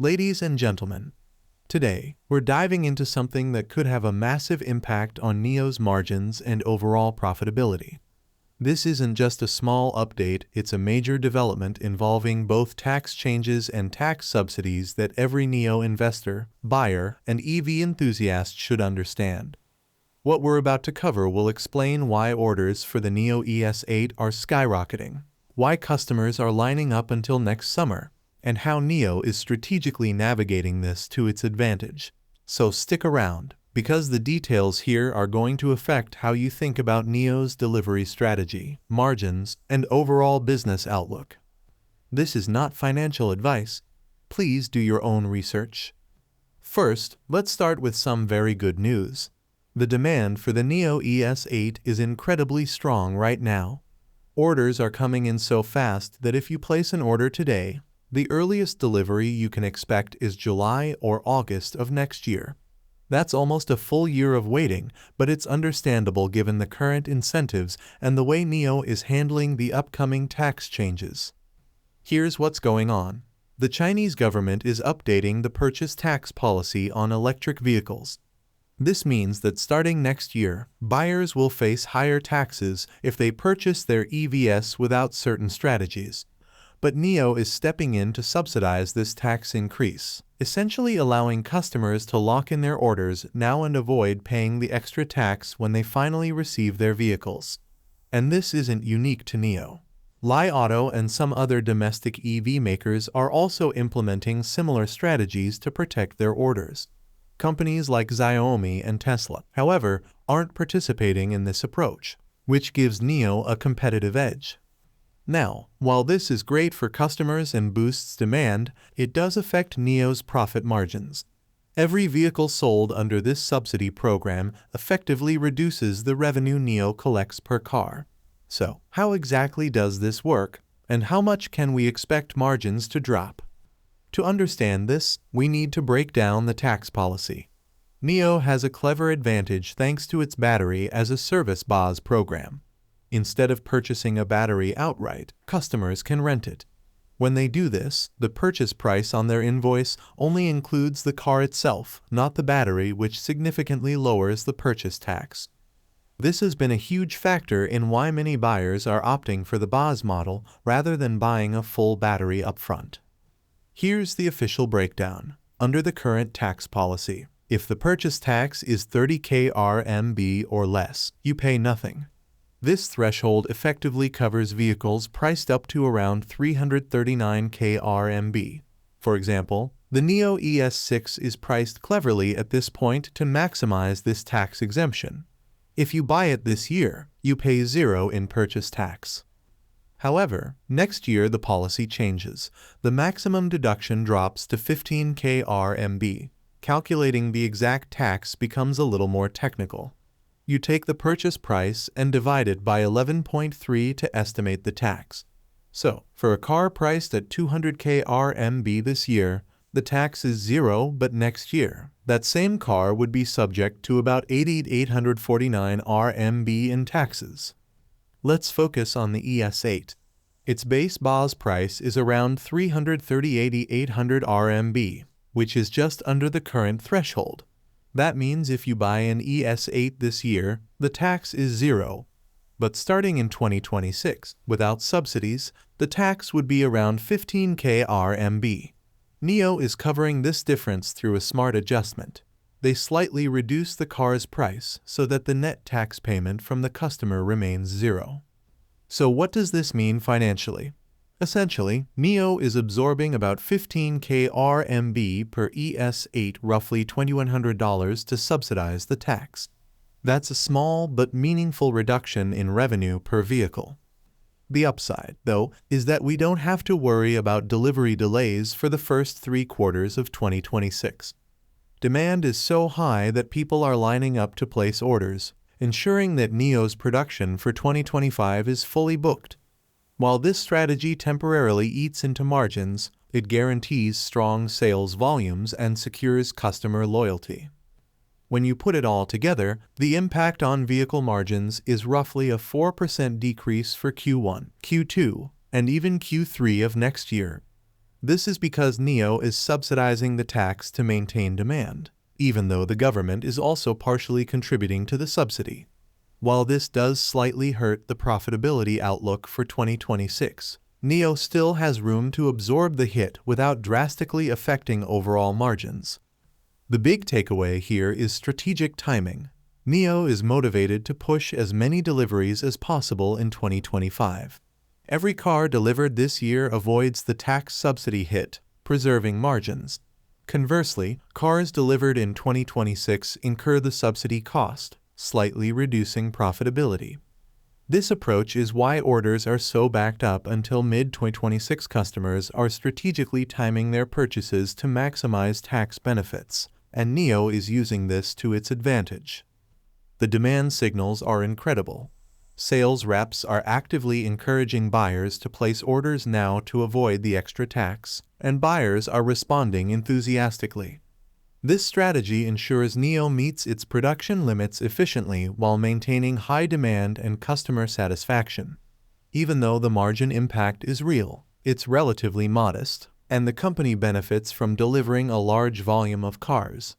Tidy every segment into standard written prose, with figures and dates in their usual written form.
Ladies and gentlemen, today we're diving into something that could have a massive impact on NIO's margins and overall profitability. This isn't just a small update, it's a major development involving both tax changes and tax subsidies that every NIO investor, buyer, and EV enthusiast should understand. What we're about to cover will explain why orders for the NIO ES8 are skyrocketing, why customers are lining up until next summer, and how NIO is strategically navigating this to its advantage. So stick around, because the details here are going to affect how you think about NIO's delivery strategy, margins, and overall business outlook. This is not financial advice. Please do your own research. First, let's start with some very good news. The demand for the NIO ES8 is incredibly strong right now. Orders are coming in so fast that if you place an order today, the earliest delivery you can expect is July or August of next year. That's almost a full year of waiting, but it's understandable given the current incentives and the way NIO is handling the upcoming tax changes. Here's what's going on. The Chinese government is updating the purchase tax policy on electric vehicles. This means that starting next year, buyers will face higher taxes if they purchase their EVs without certain strategies. But NIO is stepping in to subsidize this tax increase, essentially allowing customers to lock in their orders now and avoid paying the extra tax when they finally receive their vehicles. And this isn't unique to NIO. Li Auto and some other domestic EV makers are also implementing similar strategies to protect their orders. Companies like Xiaomi and Tesla, however, aren't participating in this approach, which gives NIO a competitive edge. Now, while this is great for customers and boosts demand, it does affect NIO's profit margins. Every vehicle sold under this subsidy program effectively reduces the revenue NIO collects per car. So, how exactly does this work, and how much can we expect margins to drop? To understand this, we need to break down the tax policy. NIO has a clever advantage thanks to its battery as a service BaaS program. Instead of purchasing a battery outright, customers can rent it. When they do this, the purchase price on their invoice only includes the car itself, not the battery, which significantly lowers the purchase tax. This has been a huge factor in why many buyers are opting for the BaaS model rather than buying a full battery upfront. Here's the official breakdown. Under the current tax policy, if the purchase tax is 30,000 RMB or less, you pay nothing. This threshold effectively covers vehicles priced up to around 339,000 RMB. For example, the NIO ES6 is priced cleverly at this point to maximize this tax exemption. If you buy it this year, you pay zero in purchase tax. However, next year the policy changes. The maximum deduction drops to 15,000 RMB. Calculating the exact tax becomes a little more technical. You take the purchase price and divide it by 11.3 to estimate the tax. So, for a car priced at 200,000 RMB this year, the tax is zero, but next year, that same car would be subject to about 8,849 RMB in taxes. Let's focus on the ES8. Its base BaaS price is around 338,800 RMB, which is just under the current threshold. That means if you buy an ES8 this year, the tax is zero. But starting in 2026, without subsidies, the tax would be around 15,000 RMB. NIO is covering this difference through a smart adjustment. They slightly reduce the car's price so that the net tax payment from the customer remains zero. So what does this mean financially? Essentially, NIO is absorbing about 15,000 RMB per ES8, roughly $2,100 to subsidize the tax. That's a small but meaningful reduction in revenue per vehicle. The upside, though, is that we don't have to worry about delivery delays for the first 3 quarters of 2026. Demand is so high that people are lining up to place orders, ensuring that NIO's production for 2025 is fully booked. While this strategy temporarily eats into margins, it guarantees strong sales volumes and secures customer loyalty. When you put it all together, the impact on vehicle margins is roughly a 4% decrease for Q1, Q2, and even Q3 of next year. This is because NIO is subsidizing the tax to maintain demand, even though the government is also partially contributing to the subsidy. While this does slightly hurt the profitability outlook for 2026, NIO still has room to absorb the hit without drastically affecting overall margins. The big takeaway here is strategic timing. NIO is motivated to push as many deliveries as possible in 2025. Every car delivered this year avoids the tax subsidy hit, preserving margins. Conversely, cars delivered in 2026 incur the subsidy cost, slightly reducing profitability. This approach is why orders are so backed up until mid-2026. Customers are strategically timing their purchases to maximize tax benefits, and NIO is using this to its advantage. The demand signals are incredible. Sales reps are actively encouraging buyers to place orders now to avoid the extra tax, and buyers are responding enthusiastically. This strategy ensures NIO meets its production limits efficiently while maintaining high demand and customer satisfaction. Even though the margin impact is real, it's relatively modest, and the company benefits from delivering a large volume of cars.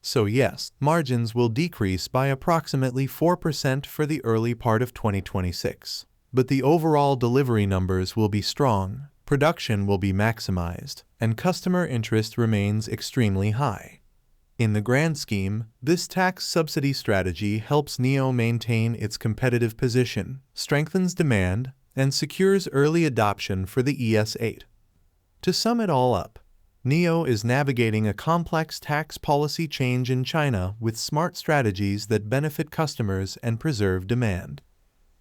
So yes, margins will decrease by approximately 4% for the early part of 2026. But the overall delivery numbers will be strong, production will be maximized, and customer interest remains extremely high. In the grand scheme, this tax subsidy strategy helps NIO maintain its competitive position, strengthens demand, and secures early adoption for the ES8. To sum it all up, NIO is navigating a complex tax policy change in China with smart strategies that benefit customers and preserve demand.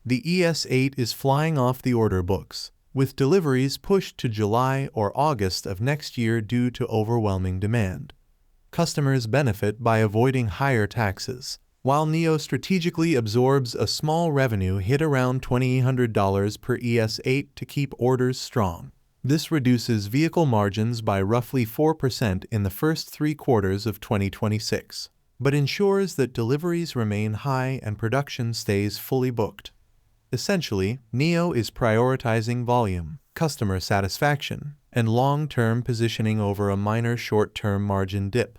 The ES8 is flying off the order books, with deliveries pushed to July or August of next year due to overwhelming demand. Customers benefit by avoiding higher taxes, while NIO strategically absorbs a small revenue hit around $2,800 per ES8 to keep orders strong. This reduces vehicle margins by roughly 4% in the first 3 quarters of 2026, but ensures that deliveries remain high and production stays fully booked. Essentially, NIO is prioritizing volume, customer satisfaction, and long-term positioning over a minor short-term margin dip.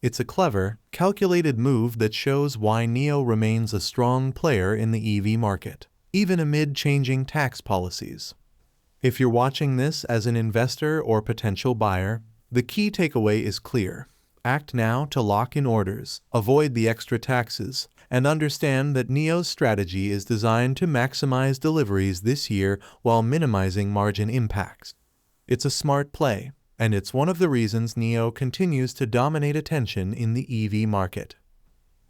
It's a clever, calculated move that shows why NIO remains a strong player in the EV market, even amid changing tax policies. If you're watching this as an investor or potential buyer, the key takeaway is clear. Act now to lock in orders, avoid the extra taxes, and understand that NIO's strategy is designed to maximize deliveries this year while minimizing margin impacts. It's a smart play, and it's one of the reasons NIO continues to dominate attention in the EV market.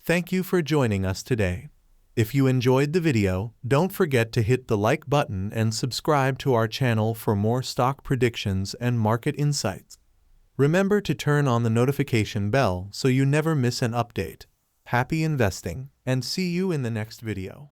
Thank you for joining us today. If you enjoyed the video, don't forget to hit the like button and subscribe to our channel for more stock predictions and market insights. Remember to turn on the notification bell so you never miss an update. Happy investing, and see you in the next video.